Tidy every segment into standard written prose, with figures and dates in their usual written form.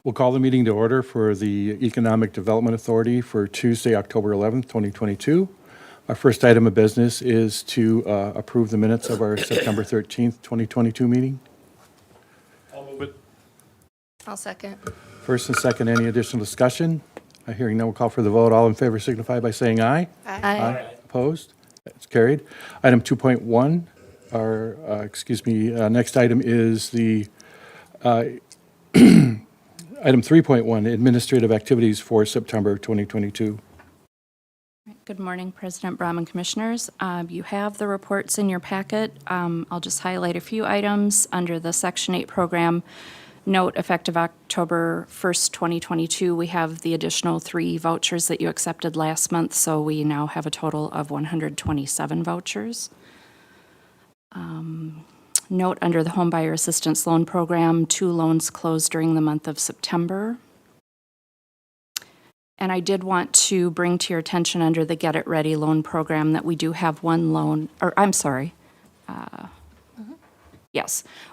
We'll call the meeting to order for the Economic Development Authority for Tuesday, October 11th, 2022. Our first item of business is to approve the minutes of our September 13th, 2022 meeting. I'll move it. I'll second. First and second, any additional discussion? Hearing none, we'll call for the vote. All in favor signify by saying aye. Aye. Opposed? That's carried. Item 2.1, next item is the item 3.1, administrative activities for September 2022. Good morning, President Brahman, Commissioners. You have the reports in your packet. I'll just highlight a few items under the Section 8 program. Note, effective October 1st, 2022, we have the additional 3 vouchers that you accepted last month, so we now have a total of 127 vouchers. Note, under the Home Buyer Assistance Loan Program, 2 loans closed during the month of September. And I did want to bring to your attention under the Get It Ready loan program that we do have one loan,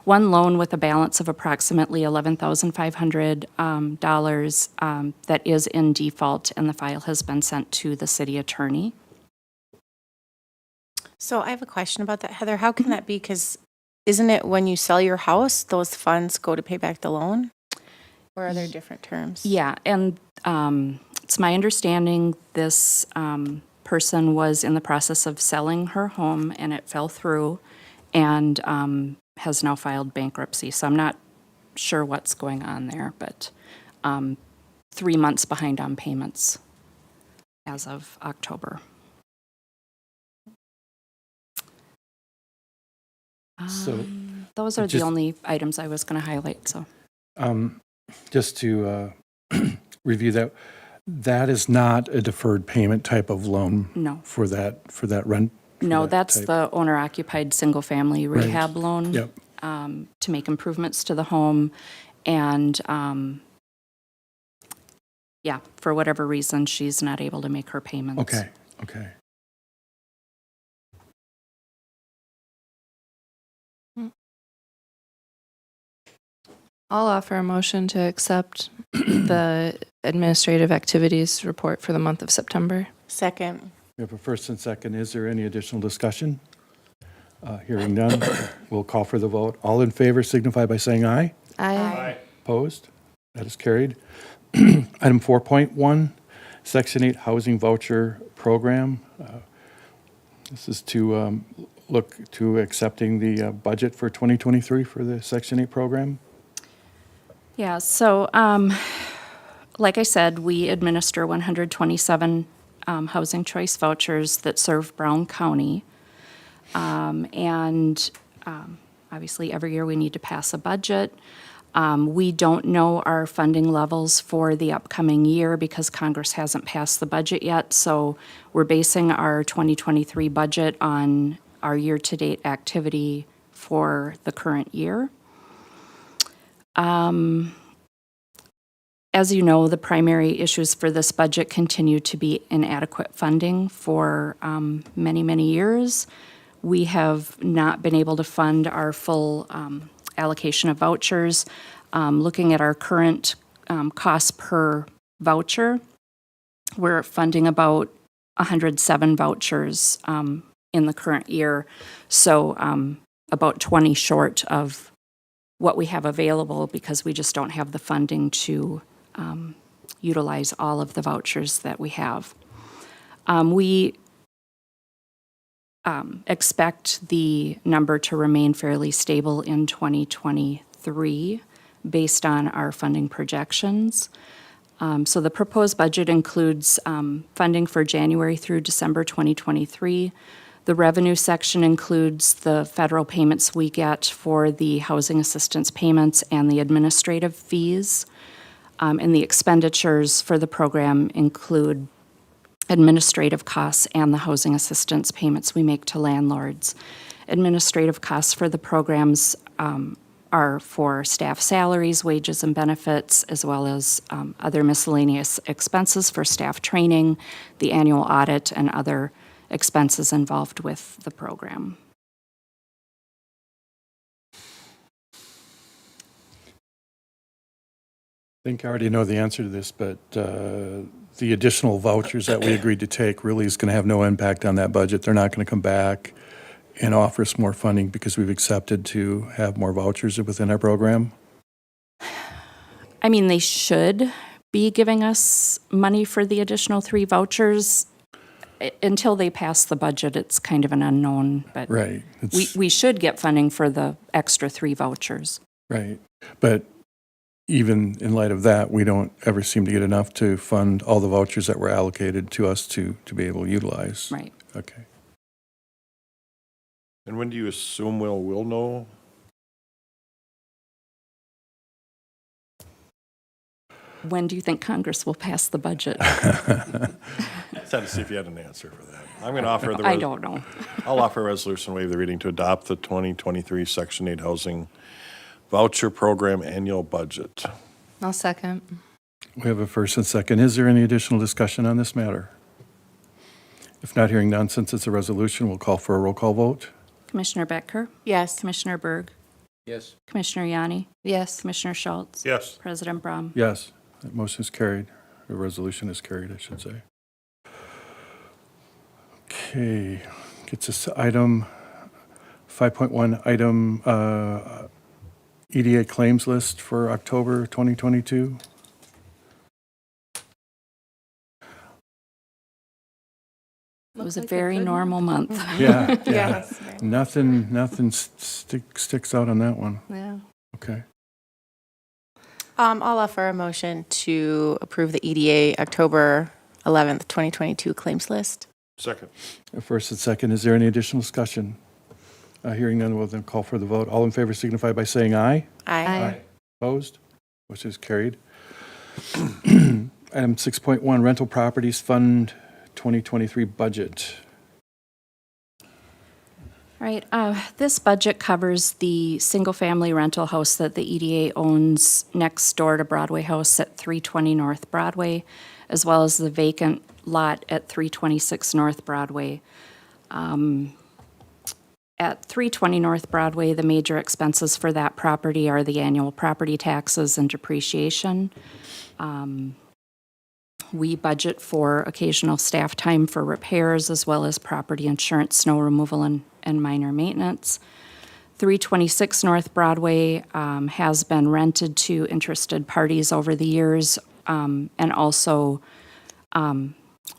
one loan with a balance of approximately $11,500 that is in default, and the file has been sent to the city attorney. So I have a question about that, Heather. How can that be? Because isn't it when you sell your house, those funds go to pay back the loan? Or are there different terms? Yeah, and it's my understanding this person was in the process of selling her home and it fell through and has now filed bankruptcy. So I'm not sure what's going on there, but 3 months behind on payments as of October. So Those are the only items I was going to highlight. So just to review that, that is not a deferred payment type of loan. No. For that rent. No, that's the owner-occupied single-family rehab loan. Yep. To make improvements to the home. And, for whatever reason, she's not able to make her payments. Okay. I'll offer a motion to accept the administrative activities report for the month of September. Second. We have a first and second. Is there any additional discussion? Hearing none, we'll call for the vote. All in favor signify by saying aye. Aye. Opposed? That is carried. Item 4.1, Section 8 Housing Voucher Program. This is to look to accepting the budget for 2023 for the Section 8 program. Yeah, so like I said, we administer 127 housing choice vouchers that serve Brown County. Obviously, every year we need to pass a budget. We don't know our funding levels for the upcoming year because Congress hasn't passed the budget yet. So we're basing our 2023 budget on our year-to-date activity for the current year. As you know, the primary issues for this budget continue to be inadequate funding for many, many years. We have not been able to fund our full allocation of vouchers. Looking at our current cost per voucher, we're funding about 107 vouchers in the current year, so about 20 short of what we have available because we just don't have the funding to utilize all of the vouchers that we have. We expect the number to remain fairly stable in 2023 based on our funding projections. So the proposed budget includes funding for January through December 2023. The revenue section includes the federal payments we get for the housing assistance payments and the administrative fees. And the expenditures for the program include administrative costs and the housing assistance payments we make to landlords. Administrative costs for the programs are for staff salaries, wages, and benefits, as well as other miscellaneous expenses for staff training, the annual audit, and other expenses involved with the program. think I already know the answer to this, but the additional vouchers that we agreed to take really is going to have no impact on that budget. They're not going to come back and offer us more funding because we've accepted to have more vouchers within our program. I mean, they should be giving us money for the additional 3 vouchers. Until they pass the budget, it's kind of an unknown, but Right. we should get funding for the extra 3 vouchers. Right. But even in light of that, we don't ever seem to get enough to fund all the vouchers that were allocated to us to be able to utilize. Right. Okay. And when do you assume we'll know? When do you think Congress will pass the budget? Just had to see if you had an answer for that. I'm going to offer I don't know. I'll offer a resolution, waive the reading to adopt the 2023 Section 8 Housing Voucher Program Annual Budget. I'll second. We have a first and second. Is there any additional discussion on this matter? If not, hearing none, since it's a resolution, we'll call for a roll call vote. Commissioner Becker? Yes. Commissioner Berg? Yes. Commissioner Yanni? Yes. Commissioner Schultz? Yes. President Brom? Yes, that motion is carried. The resolution is carried, I should say. Okay, gets us to item 5.1, item EDA claims list for October 2022. It was a very normal month. Yeah, yeah. Yes. Nothing sticks out on that one. Yeah. Okay. I'll offer a motion to approve the EDA October 11th, 2022 claims list. Second. First and second, is there any additional discussion? Hearing none, we'll then call for the vote. All in favor signify by saying aye. Aye. Opposed? Motion is carried. Item 6.1, Rental Properties Fund 2023 Budget. Right. This budget covers the single-family rental house that the EDA owns next door to Broadway House at 320 North Broadway, as well as the vacant lot at 326 North Broadway. At 320 North Broadway, the major expenses for that property are the annual property taxes and depreciation. We budget for occasional staff time for repairs, as well as property insurance, snow removal, and minor maintenance. 326 North Broadway has been rented to interested parties over the years, and also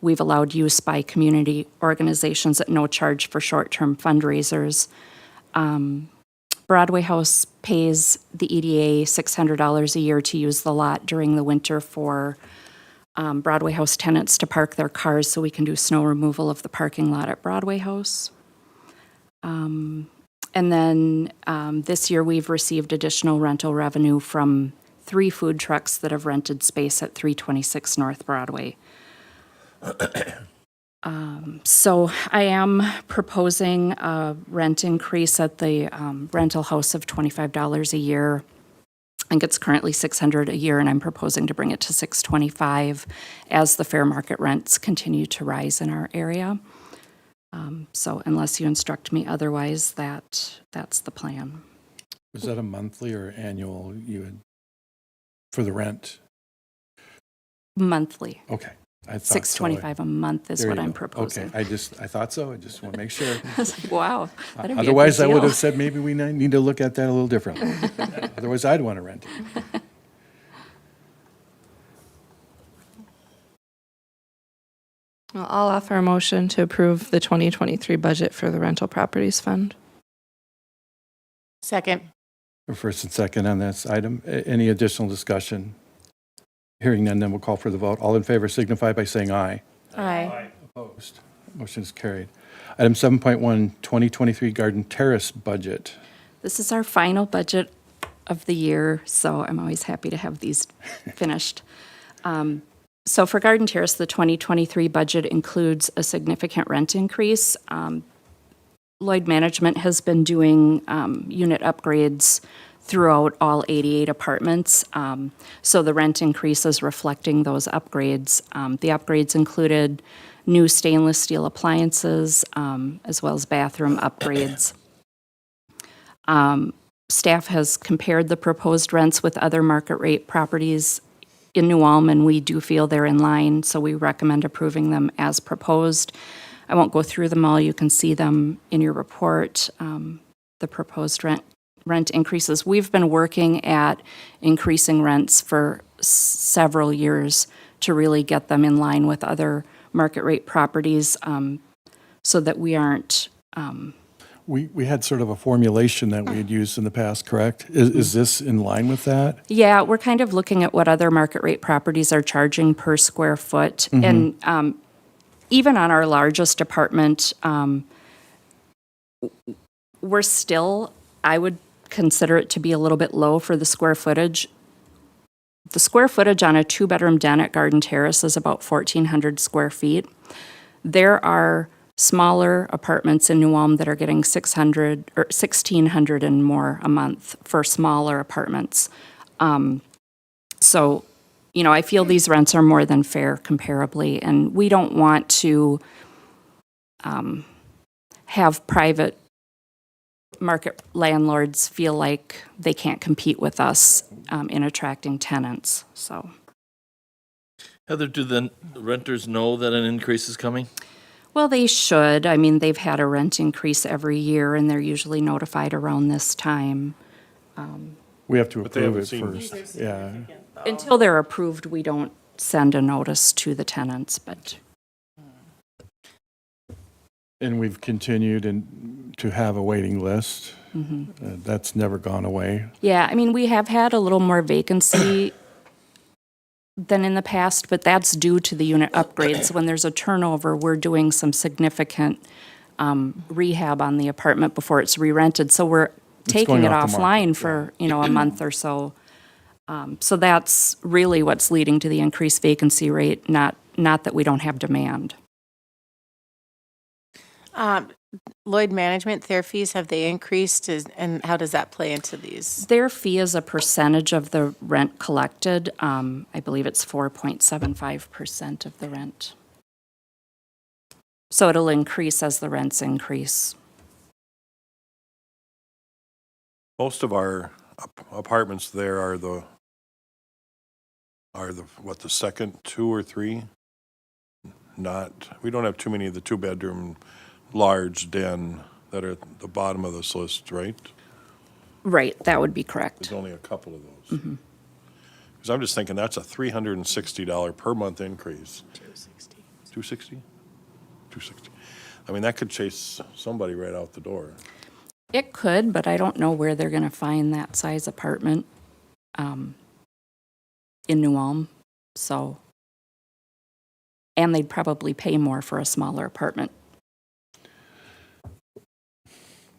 we've allowed use by community organizations at no charge for short-term fundraisers. Broadway House pays the EDA $600 a year to use the lot during the winter for Broadway House tenants to park their cars so we can do snow removal of the parking lot at Broadway House. And then this year we've received additional rental revenue from 3 food trucks that have rented space at 326 North Broadway. So I am proposing a rent increase at the rental house of $25 a year. I think it's currently $600 a year, and I'm proposing to bring it to $625 as the fair market rents continue to rise in our area. So unless you instruct me otherwise, that's the plan. Was that a monthly or annual for the rent? Monthly. Okay. I thought so. $625 a month is There what you I'm go. proposing. Okay, I thought so. I just want to make sure. I was like, wow. that'd be a Otherwise, good I would deal. have said maybe we need to look at that a little differently. Otherwise, I'd want to rent it. Well, I'll offer a motion to approve the 2023 budget for the Rental Properties Fund. Second. First and second on this item. Any additional discussion? Hearing none, then we'll call for the vote. All in favor signify by saying aye. Aye. Opposed? Motion is carried. Item 7.1, 2023 Garden Terrace Budget. This is our final budget of the year, so I'm always happy to have these finished. So for Garden Terrace, the 2023 budget includes a significant rent increase. Lloyd Management has been doing unit upgrades throughout all 88 apartments. So the rent increase is reflecting those upgrades. The upgrades included new stainless steel appliances, as well as bathroom upgrades. Staff has compared the proposed rents with other market rate properties in New Ulm, and we do feel they're in line, so we recommend approving them as proposed. I won't go through them all. You can see them in your report, the proposed rent increases. We've been working at increasing rents for several years to really get them in line with other market rate properties, so that we aren't. We had sort of a formulation that we had used in the past, correct? Is this in line with that? Yeah, we're kind of looking at what other market rate properties are charging per square foot. And even on our largest apartment, we're still, I would consider it to be a little bit low for the square footage. The square footage on a 2-bedroom den at Garden Terrace is about 1,400 square feet. There are smaller apartments in New Ulm that are getting 600 or 1,600 and more a month for smaller apartments. So, you know, I feel these rents are more than fair comparably, and we don't want to have private market landlords feel like they can't compete with us in attracting tenants, so. Heather, do the renters know that an increase is coming? Well, they should. I mean, they've had a rent increase every year, and they're usually notified around this time. We have to But they approve haven't it seen first. Yeah. Until they're approved, we don't send a notice to the tenants, but And we've continued to have a waiting list. That's never gone away. yeah, I mean, we have had a little more vacancy than in the past, but that's due to the unit upgrades. When there's a turnover, we're doing some significant rehab on the apartment before it's re-rented. So we're taking going it off the offline market, for, you know, a month or so. So that's really what's leading to the increased vacancy rate, not that we don't have demand. Lloyd Management, their fees, have they increased, and how does that play into these? Their fee is a percentage of the rent collected. I believe it's 4.75% of the rent. So it'll increase as the rents increase. Most of our apartments there are the, what, the second 2 or 3? We don't have too many of the 2-bedroom large den that are at the bottom of this list, right? Right, that would be correct. There's only a couple of those. Because I'm just thinking that's a $360 per month increase. 260. 260? 260. I mean, that could chase somebody right out the door. It could, but I don't know where they're going to find that size apartment in New Ulm. So, and they'd probably pay more for a smaller apartment.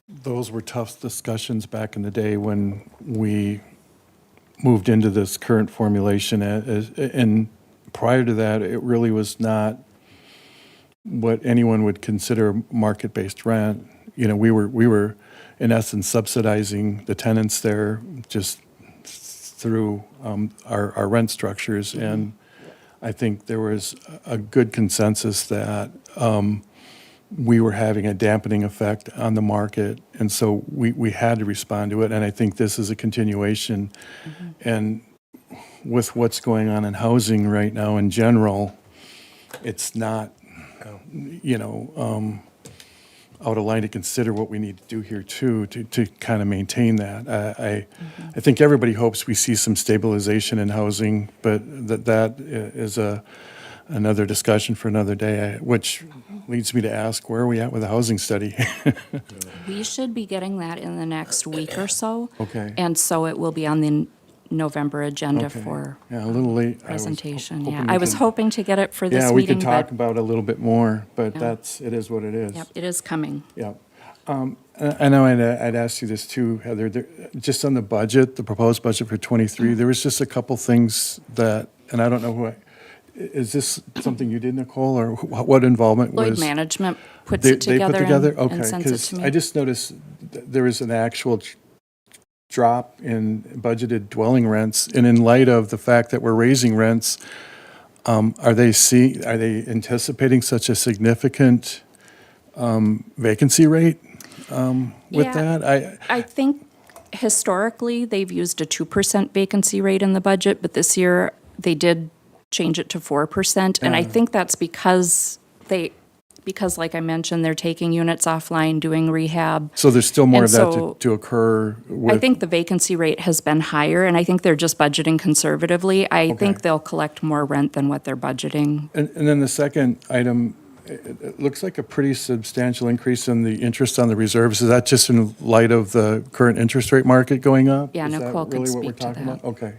Those were tough discussions back in the day when we moved into this current formulation. And prior to that, it really was not what anyone would consider market-based rent. You know, we were in essence subsidizing the tenants there just through our rent structures. And I think there was a good consensus that we were having a dampening effect on the market, and so we had to respond to it, and I think this is a continuation. And with what's going on in housing right now in general, it's not, you know, out of line to consider what we need to do here too, to kind of maintain that. I think everybody hopes we see some stabilization in housing, but that is another discussion for another day, which leads me to ask, where are we at with the housing study? We should be getting that in the next week or so. Okay. And so it will be on the November agenda Okay. for Yeah, a little late. presentation. hoping Yeah, we I was can- hoping to get it for this Yeah, we meeting, could talk but about it a little bit more, but Yeah. it is what it is. yep, it is coming. Yeah. I know I'd asked you this too, Heather, just on the budget, the proposed budget for '23, there was just a couple things that, and I don't know is this something you did, Nicole, or what involvement was? Lloyd Management puts They it together put together? and Okay, sends it because to me. I just noticed there is an actual drop in budgeted dwelling rents, and in light of the fact that we're raising rents, are they anticipating such a significant vacancy rate with Yeah. that? I think historically, they've used a 2% vacancy rate in the budget, but this year, they did change it to 4%. And I think that's because like I mentioned, they're taking units offline, doing rehab. So there's still more And of that so to occur with? I think the vacancy rate has been higher, and I think they're just budgeting conservatively. I think they'll collect more rent than what they're budgeting. And then the second item, it looks like a pretty substantial increase in the interest on the reserves. Is that just in light of the current interest rate market going up? Yeah, Is that Nicole can really what we're speak to talking that. about? Okay.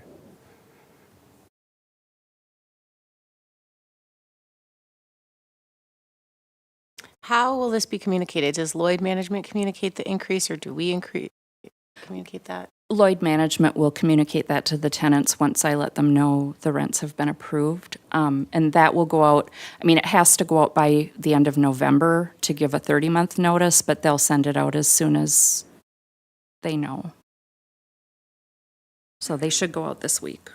How will this be communicated? Does Lloyd Management communicate the increase, or do we communicate that? Lloyd Management will communicate that to the tenants once I let them know the rents have been approved. And that will go out, I mean, it has to go out by the end of November to give a 30-month notice, but they'll send it out as soon as they know. So they should go out this week.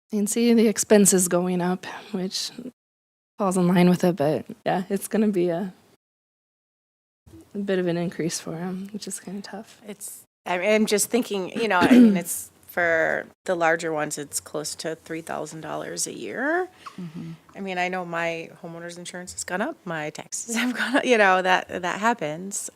And see the expenses going up, which falls in line with it, but yeah, it's going to be a bit of an increase for them, which is kind of tough. I'm just thinking, I mean, it's for the larger ones, it's close to $3,000 a year. I mean, I know my homeowner's insurance has gone up, my taxes have gone up, that happens.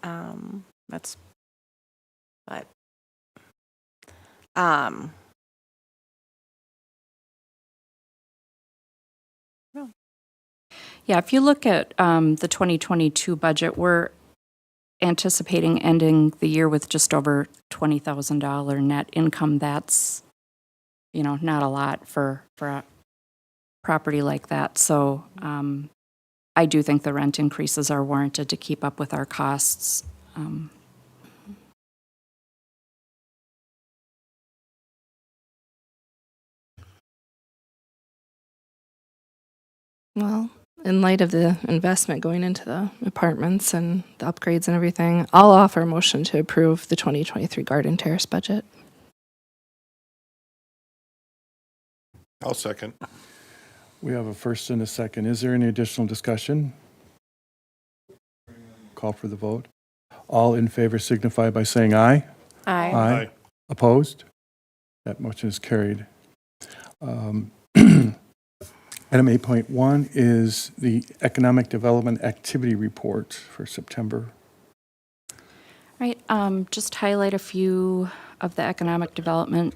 Yeah, if you look at the 2022 budget, we're anticipating ending the year with just over $20,000 net income. That's, not a lot for a property like that. So I do think the rent increases are warranted to keep up with our costs. Well, in light of the investment going into the apartments and the upgrades and everything, I'll offer a motion to approve the 2023 Garden Terrace budget. I'll second. We have a first and a second. Is there any additional discussion? Call for the vote. All in favor signify by saying aye. Aye. Opposed? That motion is carried. Item 8.1 is the Economic Development Activity Report for September. Right, just highlight a few of the economic development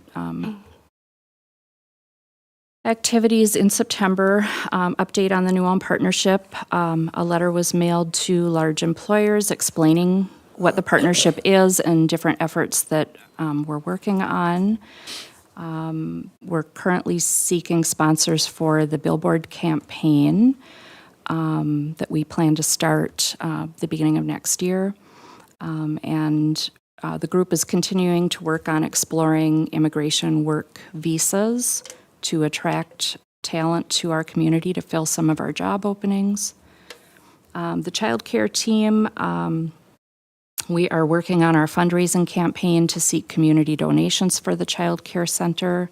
activities in September. Update on the New Ulm Partnership. A letter was mailed to large employers explaining what the partnership is and different efforts that we're working on. We're currently seeking sponsors for the billboard campaign that we plan to start the beginning of next year. And the group is continuing to work on exploring immigration work visas to attract talent to our community to fill some of our job openings. The child care team, we are working on our fundraising campaign to seek community donations for the child care center.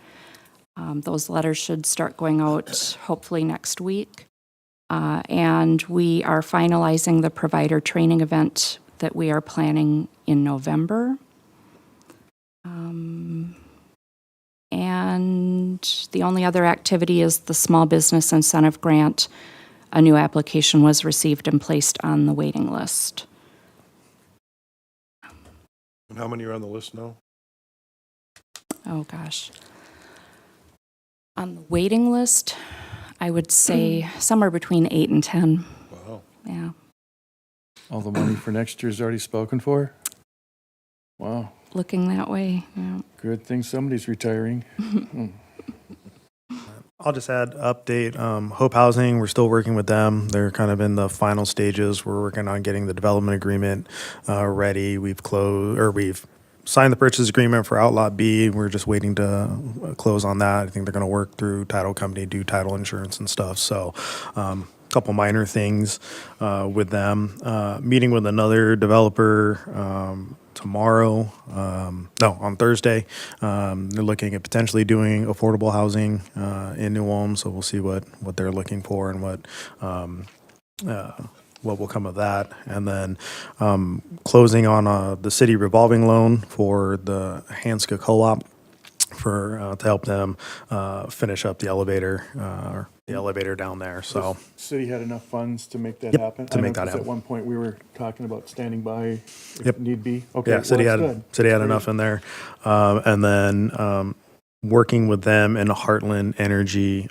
Those letters should start going out hopefully next week. And we are finalizing the provider training event that we are planning in November. And the only other activity is the Small Business Incentive Grant. A new application was received and placed on the waiting list. And how many are on the list now? Oh, gosh. On the waiting list, I would say somewhere between 8 and 10. Wow. Yeah. All the money for next year is already spoken for? Wow, Looking that way. Yeah. good thing somebody's retiring. I'll just add update. Hope Housing, we're still working with them. They're kind of in the final stages. We're working on getting the development agreement ready. We've signed the purchase agreement for Outlot B. We're just waiting to close on that. I think they're going to work through title company, do title insurance and stuff. So couple minor things with them. Meeting with another developer tomorrow, on Thursday. They're looking at potentially doing affordable housing in New Ulm, so we'll see what they're looking for and what what will come of that. And then closing on the city revolving loan for the Hanska Co-op for to help them finish up the elevator down there. So City had enough funds to make that Yep, happen? to I know, make that 'cause happen. At one point, we were talking about standing by if Yep. need be. Okay, yeah, well, city that's had good. city had That's enough great. in there, and then working with them and Heartland Energy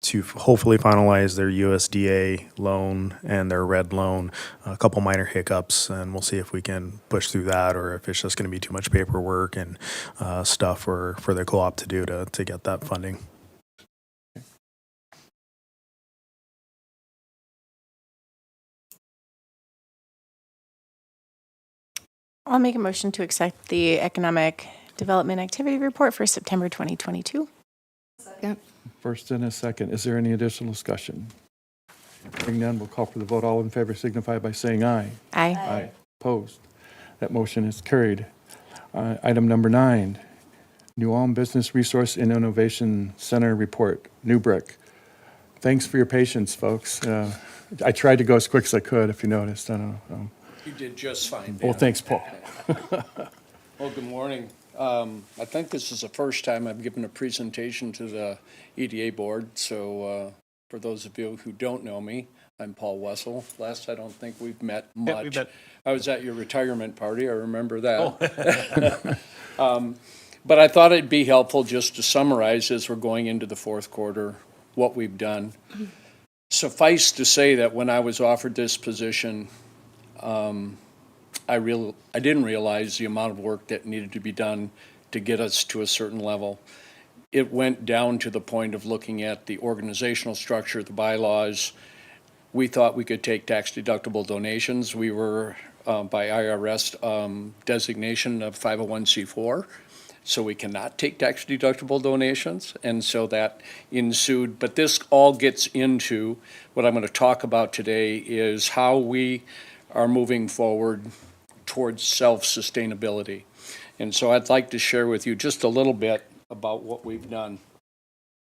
to hopefully finalize their USDA loan and their red loan. A couple minor hiccups, and we'll see if we can push through that, or if it's just going to be too much paperwork and stuff for the co-op to do to get that funding. I'll make a motion to accept the Economic Development Activity Report for September 2022. Second. First and a second. Is there any additional discussion? Hearing none, we'll call for the vote. All in favor signify by saying aye. Aye. Aye. Opposed? That motion is carried. Item number 9, New Ulm Business Resource and Innovation Center Report, New Brick. Thanks for your patience, folks. I tried to go as quick as I could, if you noticed. I don't know. You did just fine, Well, Ben. thanks, Paul. Well, good morning. I think this is the first time I've given a presentation to the EDA board, so for those of you who don't know me, I'm Paul Wessel. Last, I don't think we've met much. we met. I was at your retirement party, I remember that. But I thought it'd be helpful just to summarize as we're going into the fourth quarter, what we've done. Suffice to say that when I was offered this position, I didn't realize the amount of work that needed to be done to get us to a certain level. It went down to the point of looking at the organizational structure, the bylaws. We thought we could take tax-deductible donations. We were, by IRS designation of 501c4, so we cannot take tax-deductible donations, and so that ensued. But this all gets into what I'm going to talk about today is how we are moving forward towards self-sustainability. And so I'd like to share with you just a little bit about what we've done.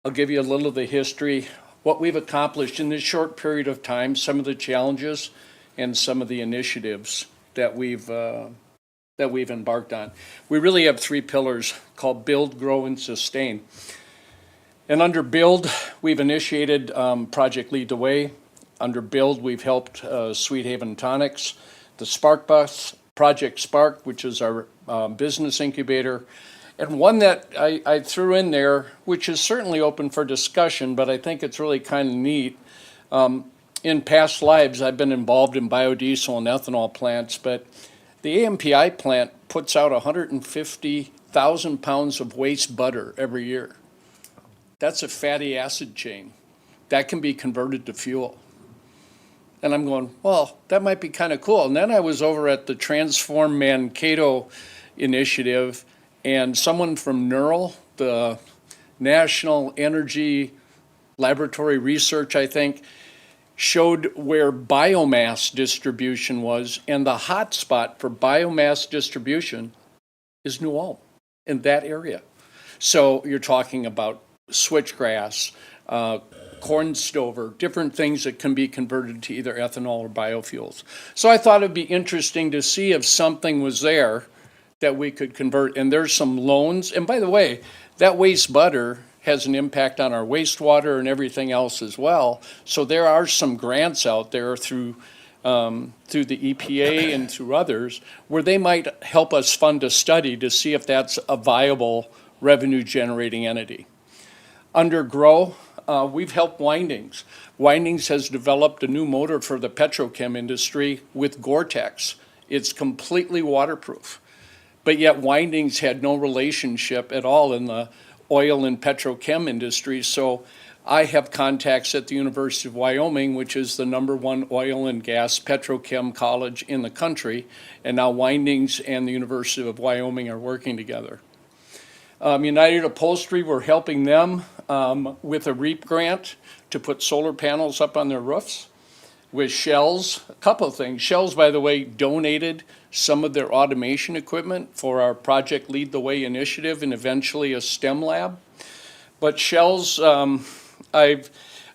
I'll give you a little of the history, what we've accomplished in this short period of time, some of the challenges and some of the initiatives that we've embarked on. We really have 3 pillars called Build, Grow, and Sustain. And under Build, we've initiated Project Lead the Way. Under Build, we've helped Sweet Haven Tonics, the Spark Bus, Project Spark, which is our business incubator, and one that I threw in there, which is certainly open for discussion, but I think it's really kind of neat. In past lives, I've been involved in biodiesel and ethanol plants, but the AMPI plant puts out 150,000 pounds of waste butter every year. That's a fatty acid chain. That can be converted to fuel. And I'm going, well, that might be kind of cool. And then I was over at the Transform Mankato initiative, and someone from NERL, the National Energy Laboratory Research, I think, showed where biomass distribution was, and the hot spot for biomass distribution is New Ulm, in that area. So you're talking about switchgrass, corn stover, different things that can be converted to either ethanol or biofuels. So I thought it'd be interesting to see if something was there that we could convert. And there's some loans. And by the way, that waste butter has an impact on our wastewater and everything else as well. So there are some grants out there through the EPA and through others where they might help us fund a study to see if that's a viable revenue-generating entity. Under Grow, we've helped Windings. Windings has developed a new motor for the petrochem industry with Gore-Tex. It's completely waterproof. But yet Windings had no relationship at all in the oil and petrochem industry. So I have contacts at the University of Wyoming, which is the #1 oil and gas petrochem college in the country. And now Windings and the University of Wyoming are working together. United Upholstery, we're helping them with a REAP grant to put solar panels up on their roofs. With Shells, a couple of things. Shells, by the way, donated some of their automation equipment for our Project Lead the Way initiative and eventually a STEM lab. But Shells, I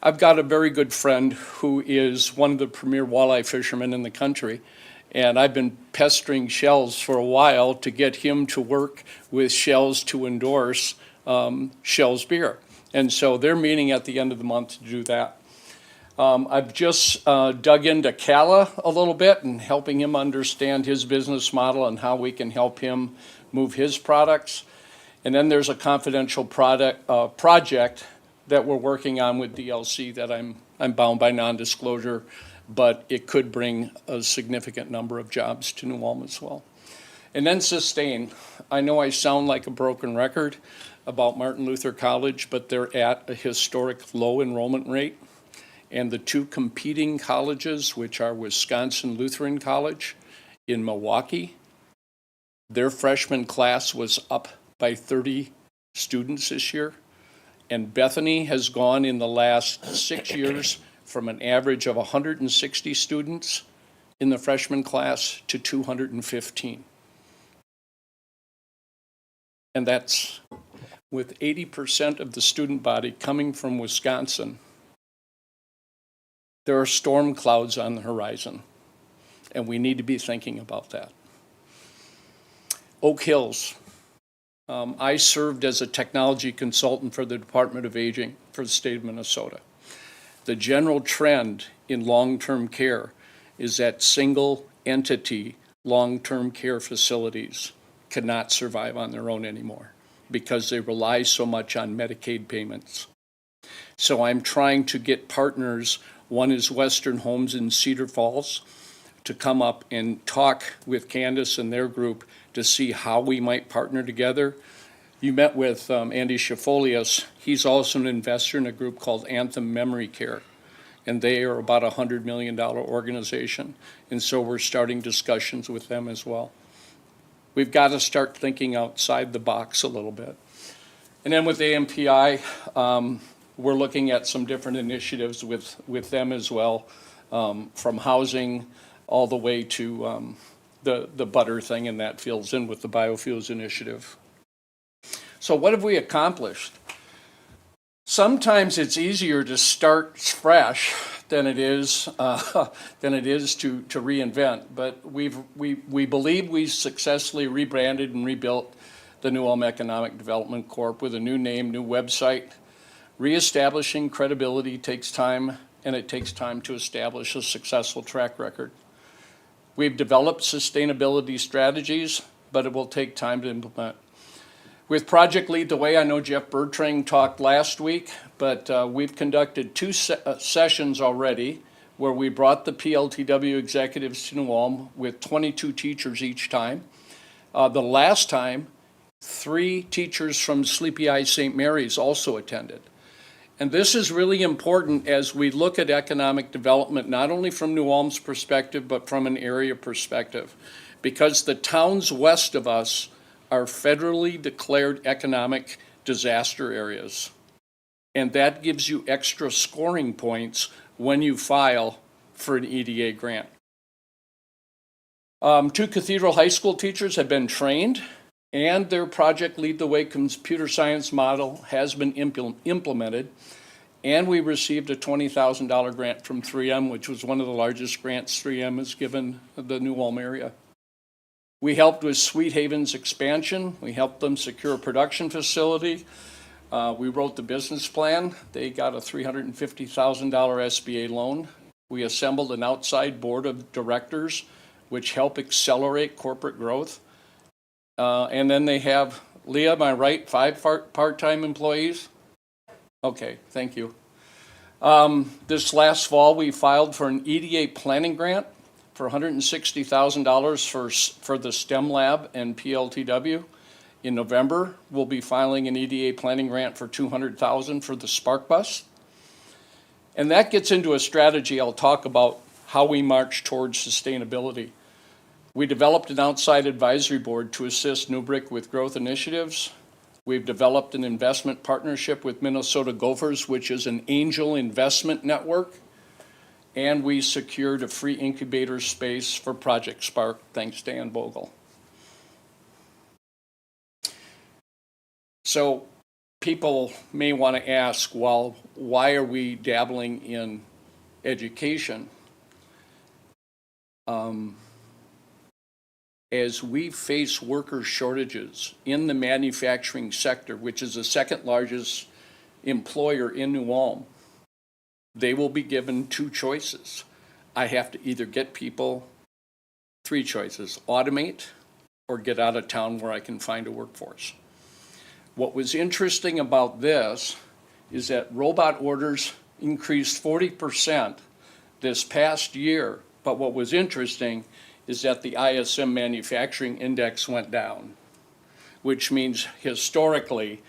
I've got a very good friend who is one of the premier walleye fishermen in the country, and I've been pestering Shells for a while to get him to work with Shells to endorse Shells beer. And so they're meeting at the end of the month to do that. I've just dug into Cala a little bit and helping him understand his business model and how we can help him move his products. And then there's a confidential project that we're working on with DLC that I'm bound by non-disclosure, but it could bring a significant number of jobs to New Ulm as well. And then sustain. I know I sound like a broken record about Martin Luther College, but they're at a historic low enrollment rate. And the two competing colleges, which are Wisconsin Lutheran College in Milwaukee, their freshman class was up by 30 students this year. And Bethany has gone in the last 6 years from an average of 160 students in the freshman class to 215. And that's with 80% of the student body coming from Wisconsin. There are storm clouds on the horizon, and we need to be thinking about that. Oak Hills. I served as a technology consultant for the Department of Aging for the state of Minnesota. The general trend in long-term care is that single entity long-term care facilities cannot survive on their own anymore because they rely so much on Medicaid payments. So I'm trying to get partners. One is Western Homes in Cedar Falls, to come up and talk with Candace and their group to see how we might partner together. You met with Andy Schifolius. He's also an investor in a group called Anthem Memory Care, and they are about a $100 million organization. And so we're starting discussions with them as well. We've got to start thinking outside the box a little bit. And then with AMPI, we're looking at some different initiatives with them as well, from housing all the way to the butter thing, and that fills in with the biofuels initiative. So what have we accomplished? Sometimes it's easier to start fresh than it is to reinvent. But we believe we successfully rebranded and rebuilt the New Ulm Economic Development Corp. With a new name, new website. Reestablishing credibility takes time, and it takes time to establish a successful track record. We've developed sustainability strategies, but it will take time to implement. With Project Lead the Way, I know Jeff Bertrand talked last week, but we've conducted two sessions already where we brought the PLTW executives to New Ulm with 22 teachers each time. The last time, 3 teachers from Sleepy Eye St. Mary's also attended. And this is really important as we look at economic development, not only from New Ulm's perspective, but from an area perspective, because the towns west of us are federally declared economic disaster areas. And that gives you extra scoring points when you file for an EDA grant. 2 Cathedral High School teachers have been trained, and their Project Lead the Way computer science model has been implemented. And we received a $20,000 grant from 3M, which was one of the largest grants 3M has given the New Ulm area. We helped with Sweet Haven's expansion. We helped them secure a production facility. We wrote the business plan. They got a $350,000 SBA loan. We assembled an outside board of directors, which help accelerate corporate growth. And then they have, Leah, am I right, 5 part-time employees? Okay, thank you. This last fall, we filed for an Eda Planning Grant for $160,000 for the STEM Lab and PLTW. In November, we'll be filing an EDA Planning Grant for $200,000 for the Spark Bus. And that gets into a strategy I'll talk about how we march towards sustainability. We developed an outside advisory board to assist Newbrick with growth initiatives. We've developed an investment partnership with Minnesota Gophers, which is an angel investment network. And we secured a free incubator space for Project Spark, thanks to Ann Bogle. So people may want to ask, well, why are we dabbling in education? As we face worker shortages in the manufacturing sector, which is the second largest employer in New Ulm, they will be given two choices. I have to either get people, three choices: automate or get out of town where I can find a workforce. What was interesting about this is that robot orders increased 40% this past year, but what was interesting is that the ISM manufacturing index went down, which means historically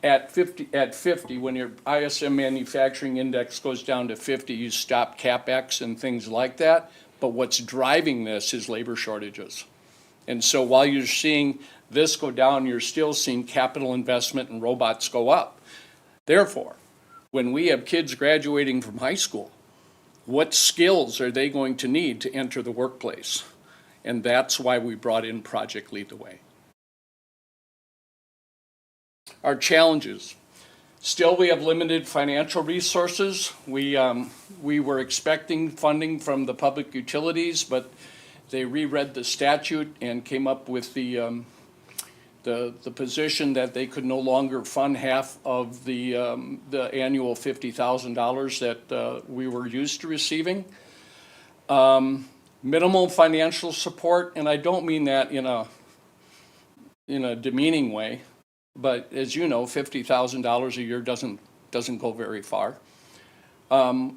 at 50, when your ISM manufacturing index goes down to 50, you stop CapEx and things like that. But what's driving this is labor shortages. And so while you're seeing this go down, you're still seeing capital investment in robots go up. Therefore, when we have kids graduating from high school, what skills are they going to need to enter the workplace? And that's why we brought in Project Lead the Way. Our challenges. Still, we have limited financial resources. We were expecting funding from the public utilities, but they reread the statute and came up with the position that they could no longer fund half of the annual $50,000 that we were used to receiving. Minimal financial support, and I don't mean that in a demeaning way, but as you know, $50,000 a year doesn't go very far.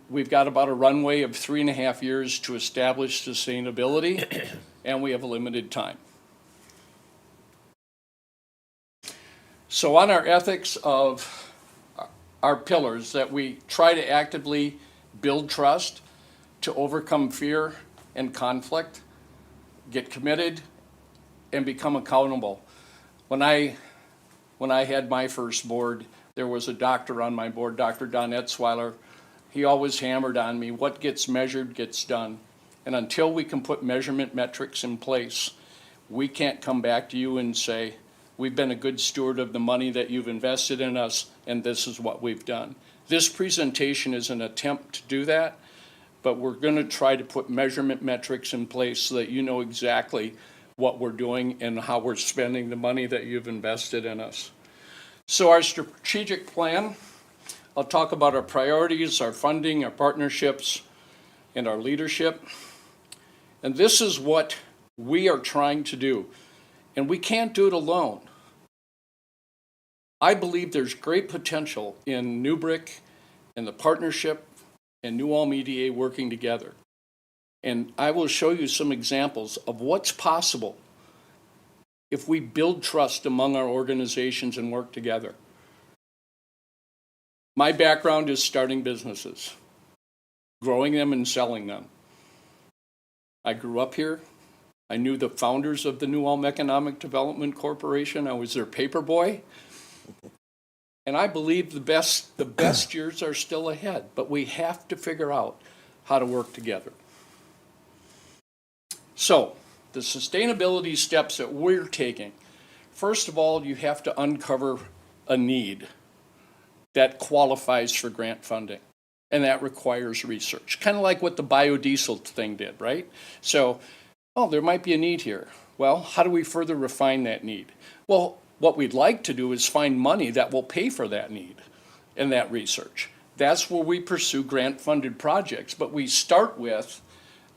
We've got about a runway of 3.5 years to establish sustainability, and we have a limited time. So on our ethics of our pillars, that we try to actively build trust to overcome fear and conflict, get committed, and become accountable. When I had my first board, there was a doctor on my board, Dr. Don Etzweiler. He always hammered on me, what gets measured gets done. And until we can put measurement metrics in place, we can't come back to you and say, we've been a good steward of the money that you've invested in us, and this is what we've done. This presentation is an attempt to do that, but we're going to try to put measurement metrics in place so that you know exactly what we're doing and how we're spending the money that you've invested in us. So our strategic plan, I'll talk about our priorities, our funding, our partnerships, and our leadership. And this is what we are trying to do. And we can't do it alone. I believe there's great potential in Newbrick and the partnership and New Ulm EDA working together. And I will show you some examples of what's possible if we build trust among our organizations and work together. My background is starting businesses, growing them and selling them. I grew up here. I knew the founders of the New Ulm Economic Development Corporation. I was their paper boy. And I believe the best years are still ahead, but we have to figure out how to work together. So, the sustainability steps that we're taking. First of all, you have to uncover a need that qualifies for grant funding, and that requires research. Kind of like what the biodiesel thing did, right? So, there might be a need here. Well, how do we further refine that need? Well, what we'd like to do is find money that will pay for that need and that research. That's where we pursue grant-funded projects, but we start with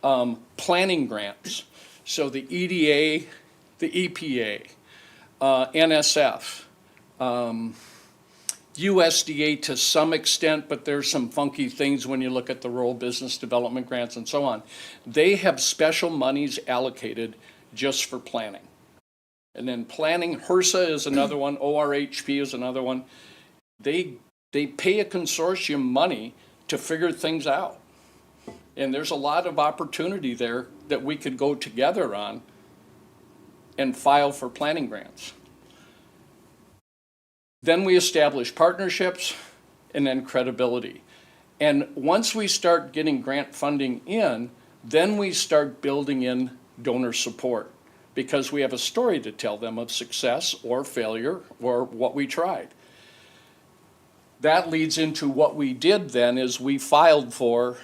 planning grants. So the EDA, the EPA, NSF, USDA to some extent, but there's some funky things when you look at the rural business development grants and so on. They have special monies allocated just for planning. And then planning, HRSA is another one, ORHP is another one. They pay a consortium money to figure things out. And there's a lot of opportunity there that we could go together on and file for planning grants. Then we establish partnerships and then credibility. And once we start getting grant funding in, then we start building in donor support, because we have a story to tell them of success or failure or what we tried. That leads into what we did then is we filed for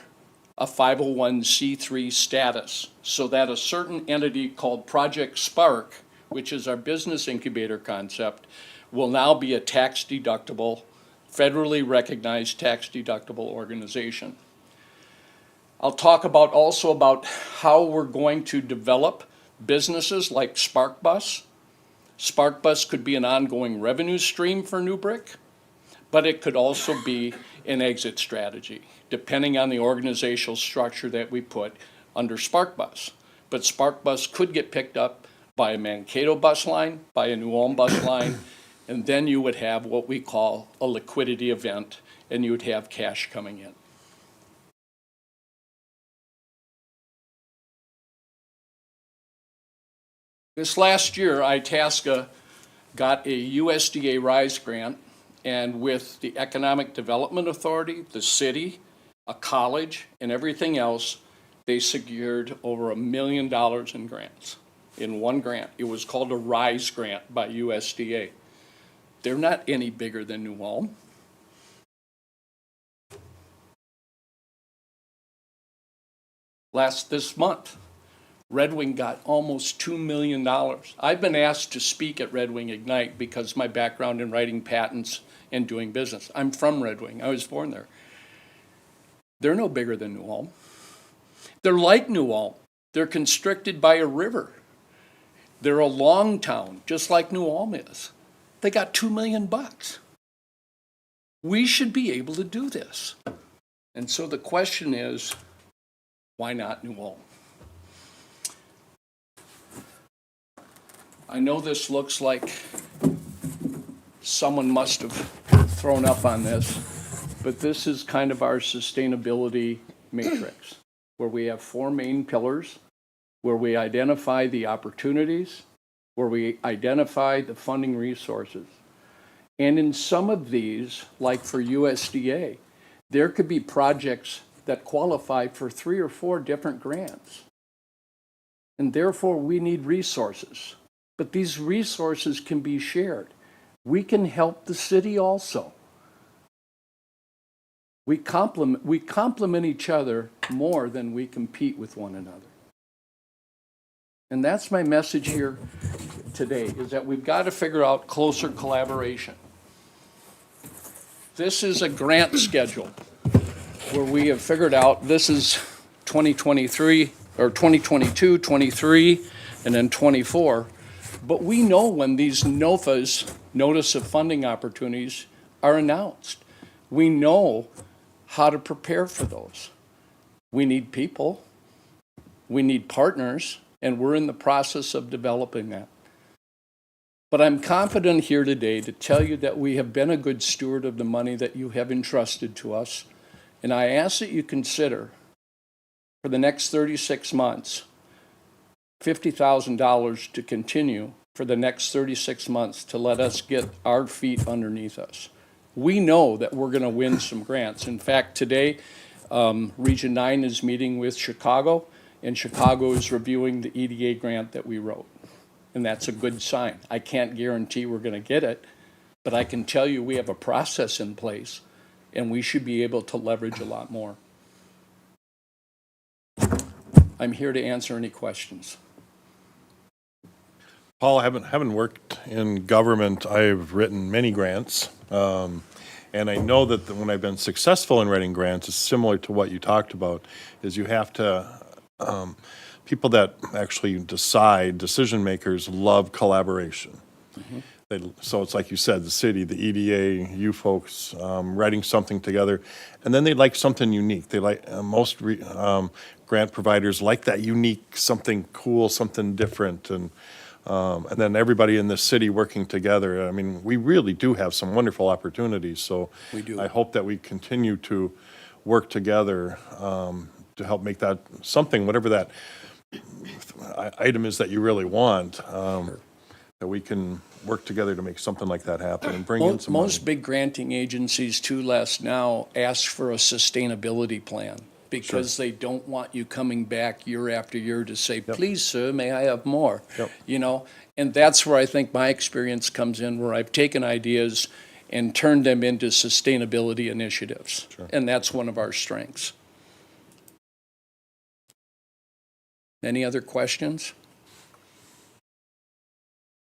a 501c3 status so that a certain entity called Project Spark, which is our business incubator concept, will now be a tax deductible, federally recognized tax deductible organization. I'll talk about also about how we're going to develop businesses like SparkBus. SparkBus could be an ongoing revenue stream for New Brick, but it could also be an exit strategy, depending on the organizational structure that we put under SparkBus. But SparkBus could get picked up by a Mankato bus line, by a New Ulm bus line, and then you would have what we call a liquidity event, and you would have cash coming in. This last year, Itasca got a USDA RISE grant, and with the Economic Development Authority, the city, a college, and everything else, they secured over $1 million in grants, in one grant. It was called a RISE grant by USDA. They're not any bigger than New Ulm. This month, Red Wing got almost $2 million. I've been asked to speak at Red Wing Ignite because my background in writing patents and doing business. I'm from Red Wing. I was born there. They're no bigger than New Ulm. They're like New Ulm. They're constricted by a river. They're a long town, just like New Ulm is. They got $2 million. We should be able to do this. And so the question is, why not New Ulm? I know this looks like someone must have thrown up on this, but this is kind of our sustainability matrix, where we have 4 main pillars, where we identify the opportunities, where we identify the funding resources. And in some of these, like for USDA, there could be projects that qualify for 3 or 4 different grants. And therefore, we need resources. But these resources can be shared. We can help the city also. We complement each other more than we compete with one another. And that's my message here today, is that we've got to figure out closer collaboration. This is a grant schedule where we have figured out this is 2023 or 2022, 23, and then 24. But we know when these NOFAs, Notice of Funding Opportunities, are announced. We know how to prepare for those. We need people, we need partners, and we're in the process of developing that. But I'm confident here today to tell you that we have been a good steward of the money that you have entrusted to us, and I ask that you consider, for the next 36 months, $50,000 to continue for the next 36 months to let us get our feet underneath us. We know that we're going to win some grants. In fact, today, Region 9 is meeting with Chicago, and Chicago is reviewing the EDA grant that we wrote. And that's a good sign. I can't guarantee we're going to get it, but I can tell you we have a process in place, and we should be able to leverage a lot more. I'm here to answer any questions. Paul, having worked in government, I've written many grants. And I know that when I've been successful in writing grants, it's similar to what you talked about, is you have to, people that actually decide, decision makers, love collaboration. Mm-hmm. So it's like you said, the city, the EDA, you folks, writing something together, and then they like something unique. They like, grant providers like that unique, something cool, something different, and then everybody in this city working together. I mean, we really do have some wonderful opportunities, so we do. I hope that we continue to work together to help make that something, whatever that item is that you really want, that we can work together to make something like that happen and bring in some money. Most big granting agencies too, Les, now ask for a sustainability plan, because they don't want you coming back year after year to say, please, sir, may I have more? You know, and that's where I think my experience comes in, where I've taken ideas and turn them into sustainability initiatives. And that's one of our strengths. Any other questions?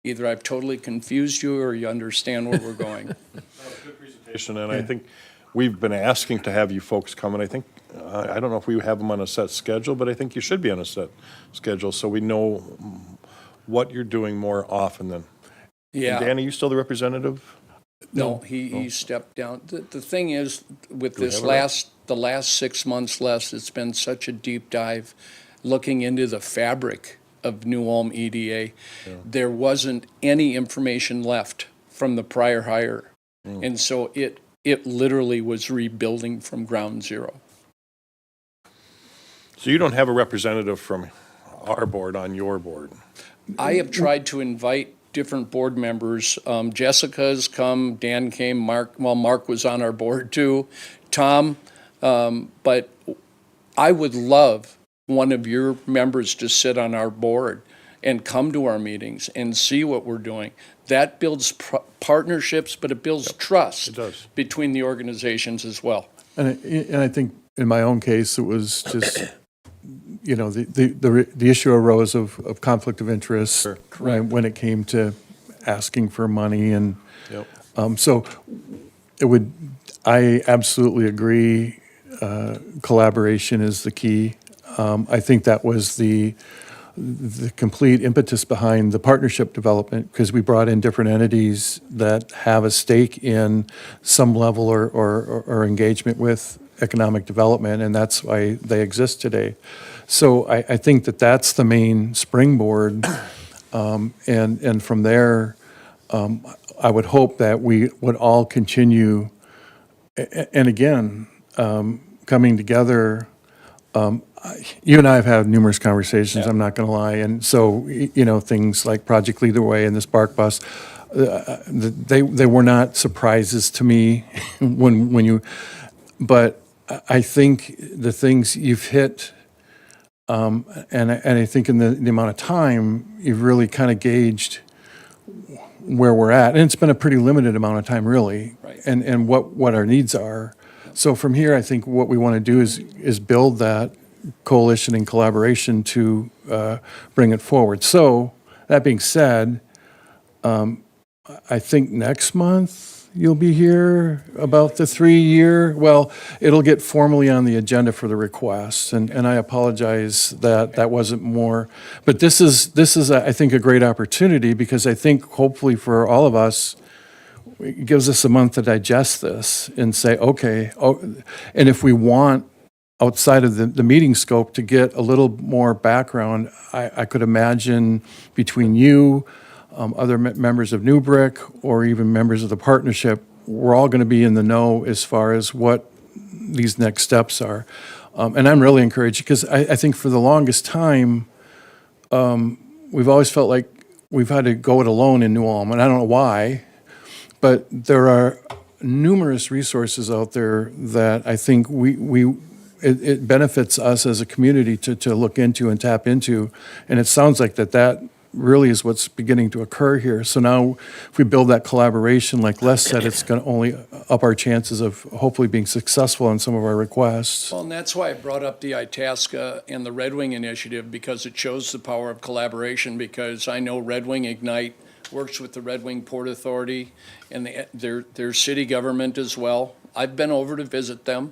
Either I've totally confused you or you understand where we're going. And I think we've been asking to have you folks come, and I think, I don't know if we have them on a set schedule, but I think you should be on a set schedule so we know what you're doing more often than. Yeah. And Dan, are you still the representative? No, he stepped down. The thing is, with Do we this have a rep? the last 6 months less, it's been such a deep dive looking into the fabric of New Ulm EDA. There wasn't any information left from the prior hire. And so it literally was rebuilding from ground zero. So you don't have a representative from our board on your board? I have tried to invite different board members. Jessica's come, Dan came, Mark was on our board too, Tom. But I would love one of your members to sit on our board and come to our meetings and see what we're doing. That builds partnerships, but it builds trust. It does. Between the organizations as well. And I think in my own case, it was just, the issue arose of conflict of interest. Sure. Right, when it came to asking for money and, Yep. so I absolutely agree, collaboration is the key. I think that was the complete impetus behind the partnership development, because we brought in different entities that have a stake in some level or engagement with economic development, and that's why they exist today. So I think that's the main springboard, and from there, I would hope that we would all continue, and again, coming together. You and I have had numerous conversations, I'm not going to lie, and so, things like Project Lead the Way and this BARC bus, they were not surprises to me but I think the things you've hit, and I think in the amount of time, you've really kind of gauged where we're at, and it's been a pretty limited amount of time, really, Right. and what our needs are. So from here, I think what we want to do is build that coalition and collaboration to bring it forward. So, that being said, I think next month you'll be here about the 3-year, well, it'll get formally on the agenda for the request, and I apologize that wasn't more, but this is I think, a great opportunity, because I think hopefully for all of us, it gives us a month to digest this and say, okay, and if we want outside of the meeting scope to get a little more background, I could imagine between you, other members of New Brick, or even members of the partnership, we're all going to be in the know as far as what these next steps are. And I'm really encouraged, because I think for the longest time, we've always felt like we've had to go it alone in New Ulm, and I don't know why, but there are numerous resources out there that I think it benefits us as a community to look into and tap into, and it sounds like that really is what's beginning to occur here. So now, if we build that collaboration, like Les said, it's going to only up our chances of hopefully being successful in some of our requests. Well, and that's why I brought up the Itasca and the Red Wing Initiative, because it shows the power of collaboration, because I know Red Wing Ignite works with the Red Wing Port Authority and their city government as well. I've been over to visit them.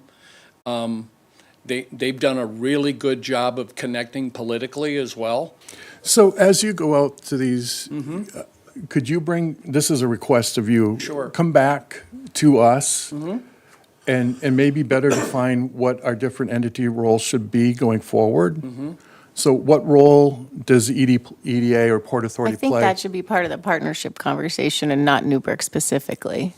They've done a really good job of connecting politically as well. So as you go out to these, could you this is a request of you. Sure. Come back to us and maybe better define what our different entity roles should be going forward. So what role does EDA or Port I Authority think play? that should be part of the partnership conversation and not Newburgh specifically.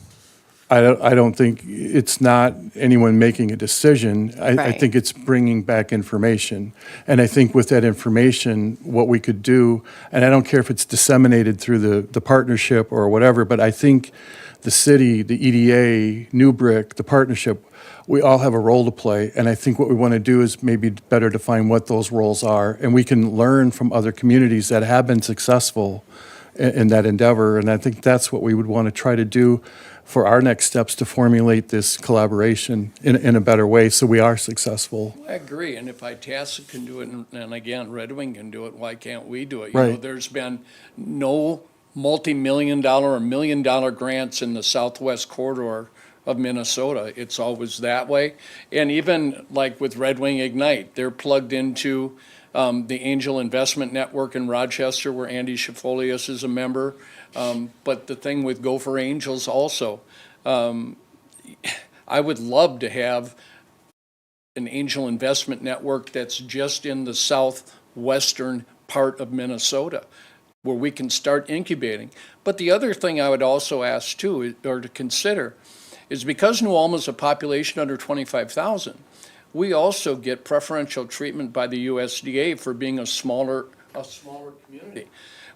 I don't think, it's not anyone making a decision. I Right. think it's bringing back information. And I think with that information, what we could do, and I don't care if it's disseminated through the partnership or whatever, but I think the city, the EDA, New Brick, the partnership, we all have a role to play. And I think what we want to do is maybe better define what those roles are. And we can learn from other communities that have been successful in that endeavor. And I think that's what we would want to try to do. for our next steps to formulate this collaboration in a better way so we are successful. I agree, and if Itasca can do it, and again, Red Wing can do it, why can't we do it? You know, Right. there's been no multi-million-dollar or million-dollar grants in the southwest corridor of Minnesota. It's always that way. And even like with Red Wing Ignite, they're plugged into the Angel Investment Network in Rochester, where Andy Schifolius is a member. But the thing with Gopher Angels also, I would love to have an angel investment network that's just in the southwestern part of Minnesota, where we can start incubating. But the other thing I would also ask too, or to consider, is because New Ulm is a population under 25,000, we also get preferential treatment by the USDA for being a smaller community.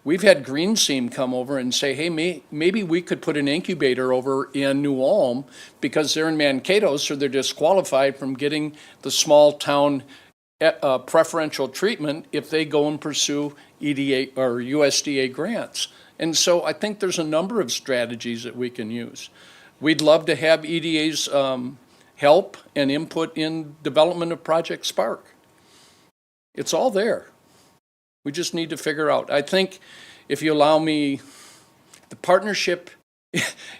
We've had Green Seam come over and say, hey, maybe we could put an incubator over in New Ulm because they're in Mankato, so they're disqualified from getting the small town preferential treatment if they go and pursue EDA or USDA grants. And so I think there's a number of strategies that we can use. We'd love to have EDA's help and input in development of Project Spark. It's all there. We just need to figure out. I think if you allow me, the partnership,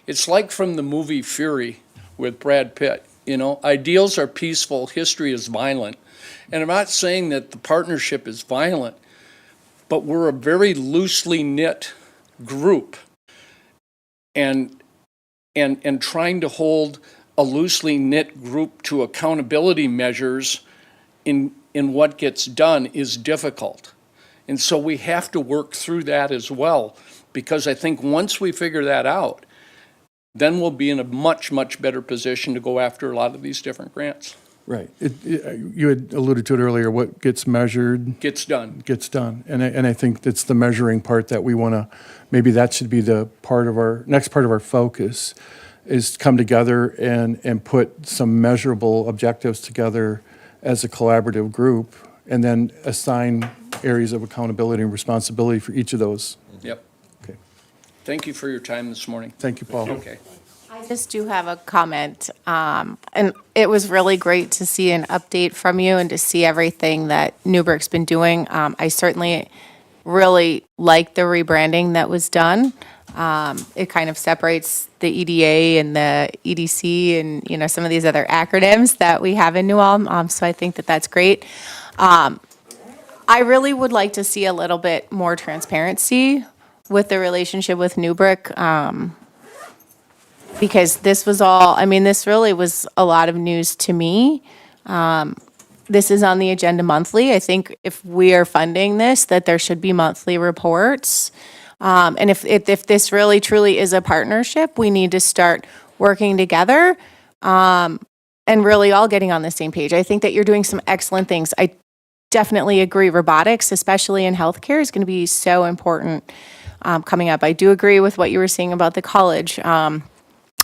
it's like from the movie Fury with Brad Pitt. You know, ideals are peaceful, history is violent. And I'm not saying that the partnership is violent, but we're a very loosely knit group. And trying to hold a loosely knit group to accountability measures in what gets done is difficult. And so we have to work through that as well, because I think once we figure that out, then we'll be in a much, much better position to go after a lot of these different grants. Right. You had alluded to it earlier, what gets measured Gets done. gets done. And I think that's the measuring part that we want to, maybe that should be the part of our, next part of our focus, is come together and put some measurable objectives together as a collaborative group, and then assign areas of accountability and responsibility for each of those. Yep. Okay. Thank you for your time this morning. Thank you, Paul. Okay. I just do have a comment, and it was really great to see an update from you and to see everything that Newberg's been doing. I certainly really like the rebranding that was done. It kind of separates the EDA and the EDC and, you know, some of these other acronyms that we have in New Ulm. So I think that that's great. I really would like to see a little bit more transparency with the relationship with Newberg. Because this was all, I mean, this really was a lot of news to me. This is on the agenda monthly. I think if we are funding this, that there should be monthly reports. And if this really truly is a partnership, we need to start working together and really all getting on the same page. I think that you're doing some excellent things. I definitely agree. Robotics, especially in healthcare, is going to be so important coming up. I do agree with what you were saying about the college.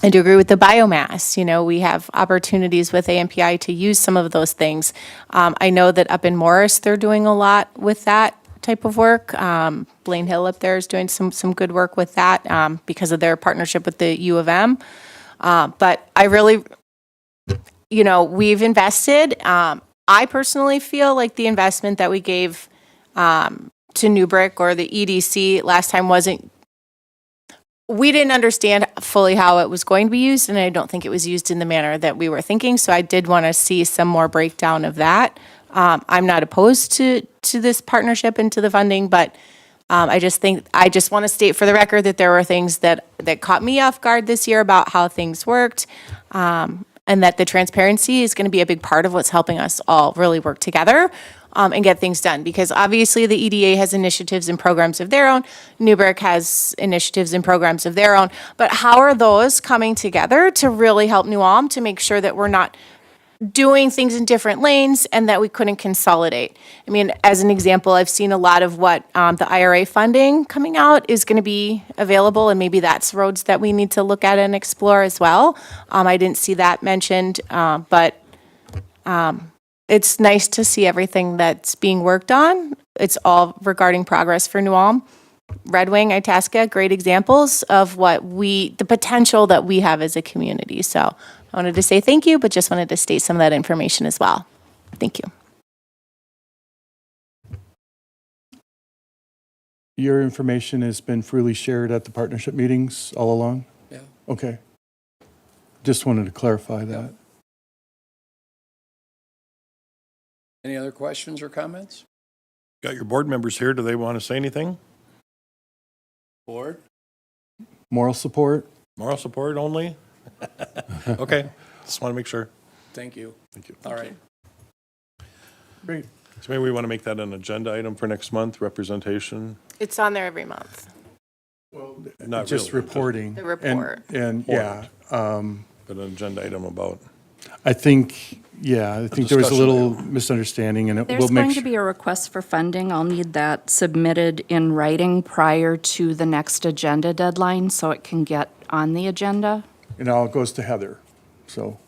I do agree with the biomass. You know, we have opportunities with AMPI to use some of those things. I know that up in Morris, they're doing a lot with that type of work. Blaine Hill up there is doing some good work with that because of their partnership with the U of M. But I really, you know, we've invested. I personally feel like the investment that we gave to Newbrick or the EDC last time wasn't, we didn't understand fully how it was going to be used, and I don't think it was used in the manner that we were thinking. So I did want to see some more breakdown of that. I'm not opposed to this partnership and to the funding, but I just want to state for the record that there were things that caught me off guard this year about how things worked, and that the transparency is going to be a big part of what's helping us all really work together and get things done. Because obviously the EDA has initiatives and programs of their own. Newberg has initiatives and programs of their own. But how are those coming together to really help New Ulm to make sure that we're not doing things in different lanes and that we couldn't consolidate? I mean, as an example, I've seen a lot of what the IRA funding coming out is going to be available, and maybe that's roads that we need to look at and explore as well. I didn't see that mentioned, but it's nice to see everything that's being worked on. It's all regarding progress for New Ulm. Red Wing, Itasca, great examples of the potential that we have as a community. So I wanted to say thank you, but just wanted to state some of that information as well. Thank you. Your information has been freely shared at the partnership meetings all along? Yeah. Okay. Just wanted to clarify that. Any other questions or comments? Got your board members here. Do they want to say anything? Board? Moral support? Moral support only? Okay, just want to make sure. Thank you. Thank you. All right. Great. So maybe we want to make that an agenda item for next month, representation? It's on there every month. Not Just really, reporting. The report. And yeah, but an agenda item about, I think there was a discussion little misunderstanding and it will There's make going to sure. be a request for funding. I'll need that submitted in writing prior to the next agenda deadline so it can get on the agenda. It all goes to Heather, so.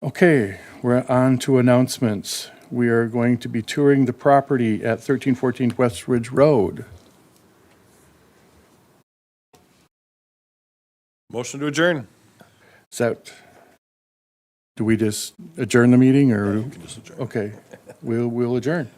Okay, we're on to announcements. We are going to be touring the property at 1314 West Ridge Road. motion to adjourn. Is that, do we just adjourn the meeting or? Just adjourn. Okay, we'll adjourn.